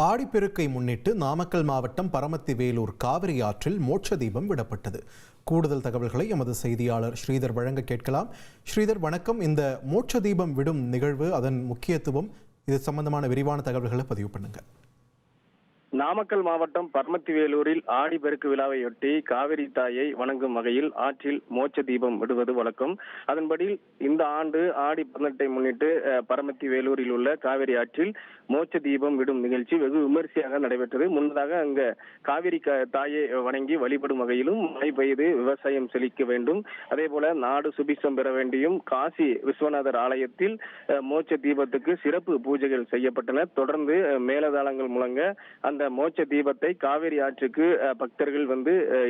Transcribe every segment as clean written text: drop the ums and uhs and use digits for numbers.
ஆடிப்பெருக்கை முன்னிட்டு நாமக்கல் மாவட்டம் பரமத்தி வேலூர் காவிரி ஆற்றில் மோட்ச தீபம் விடப்பட்டது. கூடுதல் தகவல்களை எமது செய்தியாளர் ஸ்ரீதர் வழங்க கேட்கலாம். ஸ்ரீதர் வணக்கம். இந்த மோட்ச தீபம் விடும் நிகழ்வு, அதன் முக்கியத்துவம், இது சம்பந்தமான விரிவான தகவல்களை பதிவு பண்ணுங்க. நாமக்கல் மாவட்டம் பரமத்தி வேலூரில் ஆடிப்பெருக்கு விழாவையொட்டி காவிரி தாயை வணங்கும் வகையில் ஆற்றில் மோட்ச தீபம் விடுவது வழக்கம். அதன்படி இந்த ஆண்டு ஆடி 18 முன்னிட்டு பரமத்தி வேலூரில் உள்ள காவிரி ஆற்றில் மோட்ச தீபம் விடும் நிகழ்ச்சி வெகு விமரிசையாக நடைபெற்றது. முன்னதாக அங்க காவிரி தாயை வணங்கி வழிபடும் வகையிலும் மழை பெய்து விவசாயம் செழிக்க வேண்டும், அதே போல நாடு சுபிசம் பெற வேண்டியும் காசி விஸ்வநாதர் ஆலயத்தில் மோட்ச தீபத்துக்கு சிறப்பு பூஜைகள் செய்யப்பட்டன. தொடர்ந்து மேலதாளங்கள் முழங்க அந்த மோட்ச தீபத்தை காவிரி ஆற்றுக்கு பக்தர்கள்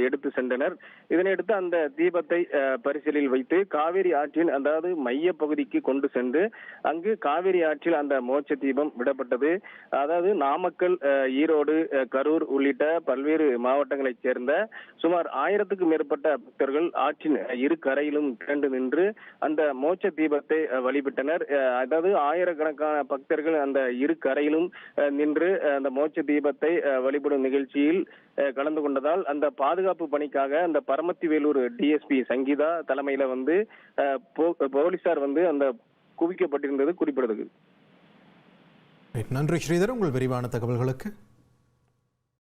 எடுத்து சென்றனர். இதனையடுத்து அந்த தீபத்தை பரிசலில் வைத்து காவிரி ஆற்றின் அதாவது மைய பகுதிக்கு கொண்டு சென்று அங்கு காவிரி ஆற்றில் அந்த மோட்ச தீபம் விடப்பட்டது. அதாவது நாமக்கல், ஈரோடு, கரூர் உள்ளிட்ட பல்வேறு மாவட்டங்களைச் சேர்ந்த சுமார் 1000க்கும் மேற்பட்ட பக்தர்கள் ஆற்றின் இரு கரையிலும் திரண்டு நின்று அந்த மோட்ச தீபத்தை வழிபட்டனர். அதாவது ஆயிரக்கணக்கான பக்தர்கள் அந்த இரு கரையிலும் நின்று அந்த மோட்ச தீபத்தை வழிபடும் நிகழ்ச்சியில் கலந்து கொண்டதால் அந்த பாதுகாப்பு பணிக்காக அந்த பரமத்தி வேலூர் டிஎஸ்பி சங்கீதா தலைமையில போலீசார் அந்த குவிக்கப்பட்டிருந்தது குறிப்பிடத்தக்கது. நன்றி ஸ்ரீதர், உங்கள் விரிவான தகவல்களுக்கு.